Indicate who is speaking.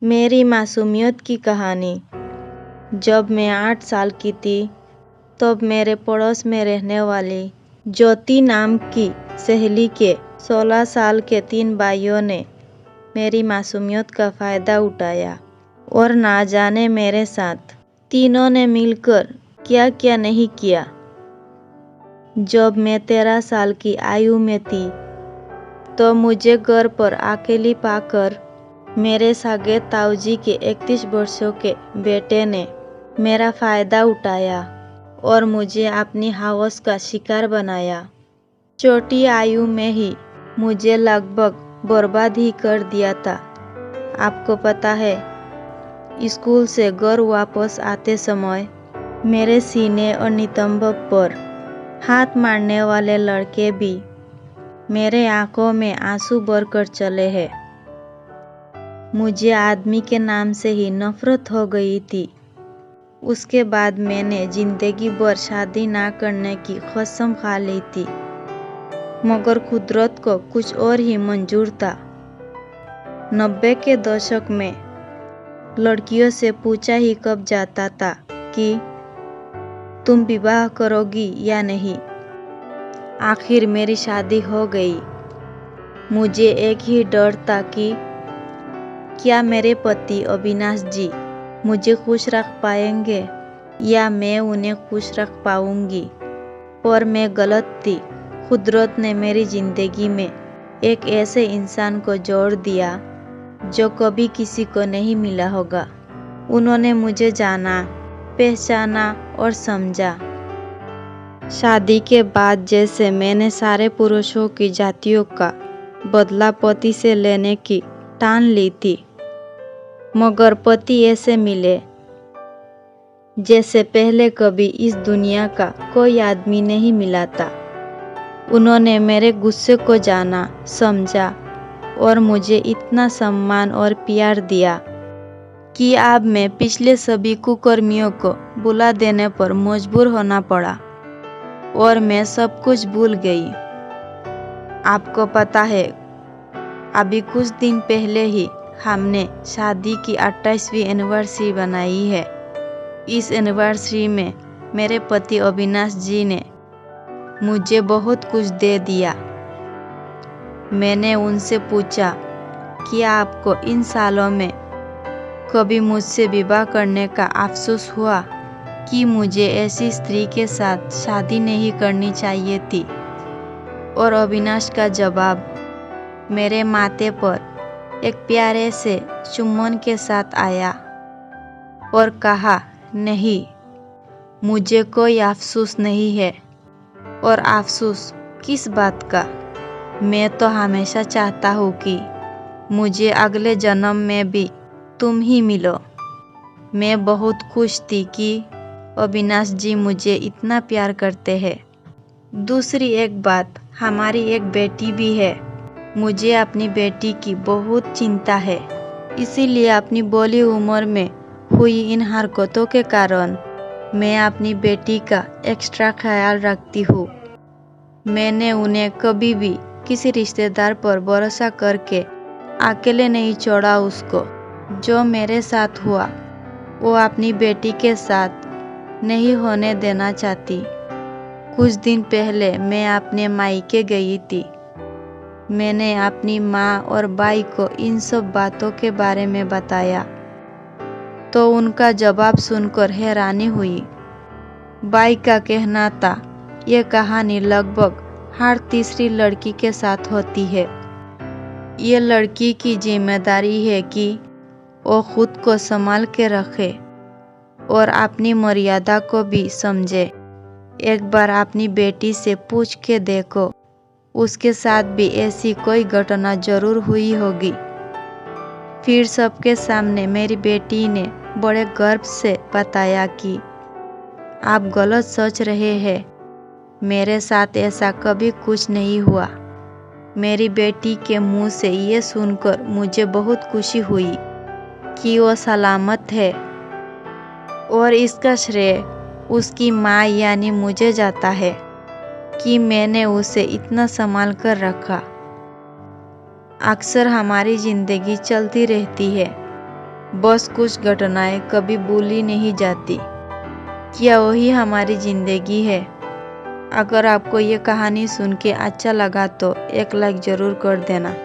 Speaker 1: मेरी मासूमियत की कहानी। जब मैं 8 साल की थी तब मेरे पड़ोस में रहने वाली ज्योति नाम की सहेली के 16 साल के 3 भाइयों ने मेरी मासूमियत का फ़ायदा उठाया और ना जाने मेरे साथ तीनों ने मिलकर क्या क्या नहीं किया। जब मैं 13 साल की आयु में थी तो मुझे घर पर अकेली पाकर मेरे सागे ताऊजी के 31 वर्षों के बेटे ने मेरा फ़ायदा उठाया और मुझे अपनी हवस का शिकार बनाया। छोटी आयु में ही मुझे लगभग बर्बाद ही कर दिया था। आपको पता है, स्कूल से घर वापस आते समय मेरे सीने और नितंब पर हाथ मारने वाले लड़के भी मेरे आंखों में आंसू भरकर चले हैं। मुझे आदमी के नाम से ही नफरत हो गई थी। उसके बाद मैंने जिंदगी भर शादी ना करने की कसम खा ली थी, मगर कुदरत को कुछ और ही मंजूर था। 90 के दशक में लड़कियों से पूछा ही कब जाता था कि तुम विवाह करोगी या नहीं। आखिर मेरी शादी हो गई। मुझे एक ही डर था कि क्या मेरे पति अविनाश जी मुझे खुश रख पाएंगे या मैं उन्हें खुश रख पाऊंगी। पर मैं गलत थी। कुदरत ने मेरी जिंदगी में एक ऐसे इंसान को जोड़ दिया जो कभी किसी को नहीं मिला होगा। उन्होंने मुझे जाना, पहचाना और समझा। शादी के बाद जैसे मैंने सारे पुरुषों की जातियों का बदला पति से लेने की ठान ली थी, मगर पति ऐसे मिले जैसे पहले कभी इस दुनिया का कोई आदमी नहीं मिला था। उन्होंने मेरे गुस्से को जाना, समझा और मुझे इतना सम्मान और प्यार दिया कि अब मैं पिछले सभी कुकर्मियों को बुला देने पर मजबूर होना पड़ा और मैं सब कुछ भूल गई। आपको पता है, अभी कुछ दिन पहले ही हमने शादी की 28वीं एनिवर्सरी बनाई है। इस एनिवर्सरी में मेरे पति अविनाश जी ने मुझे बहुत कुछ दे दिया। मैंने उनसे पूछा कि आपको इन सालों में कभी मुझसे विवाह करने का अफसोस हुआ कि मुझे ऐसी स्त्री के साथ शादी नहीं करनी चाहिए थी। और अविनाश का जवाब मेरे माथे पर एक प्यारे से चुम्बन के साथ आया और कहा, नहीं, मुझे कोई अफसोस नहीं है। और अफसोस किस बात का? मैं तो हमेशा चाहता हूँ कि मुझे अगले जन्म में भी तुम ही मिलो। मैं बहुत खुश थी कि अविनाश जी मुझे इतना प्यार करते हैं। दूसरी एक बात, हमारी एक बेटी भी है। मुझे अपनी बेटी की बहुत चिंता है। इसीलिए अपनी बोली उम्र में हुई इन हरकतों के कारण मैं अपनी बेटी का एक्स्ट्रा ख्याल रखती हूँ। मैंने उन्हें कभी भी किसी रिश्तेदार पर भरोसा करके अकेले नहीं छोड़ा। उसको जो मेरे साथ हुआ वो अपनी बेटी के साथ नहीं होने देना चाहती। कुछ दिन पहले मैं अपने मायके गई थी। मैंने अपनी माँ और भाई को इन सब बातों के बारे में बताया तो उनका जवाब सुनकर हैरानी हुई। भाई का कहना था, यह कहानी लगभग हर तीसरी लड़की के साथ होती है। ये लड़की की जिम्मेदारी है कि वो खुद को संभाल के रखे और अपनी मर्यादा को भी समझे। एक बार अपनी बेटी से पूछ के देखो, उसके साथ भी ऐसी कोई घटना जरूर हुई होगी। फिर सबके सामने मेरी बेटी ने बड़े गर्व से बताया कि आप गलत सोच रहे हैं, मेरे साथ ऐसा कभी कुछ नहीं हुआ। मेरी बेटी के मुंह से ये सुनकर मुझे बहुत खुशी हुई कि वो सलामत है और इसका श्रेय उसकी माँ यानी मुझे जाता है कि मैंने उसे इतना संभाल कर रखा। अक्सर हमारी जिंदगी चलती रहती है, बस कुछ घटनाएं कभी भूली नहीं जाती। क्या वही हमारी जिंदगी है? अगर आपको ये कहानी सुन के अच्छा लगा तो एक लाइक ज़रूर कर देना।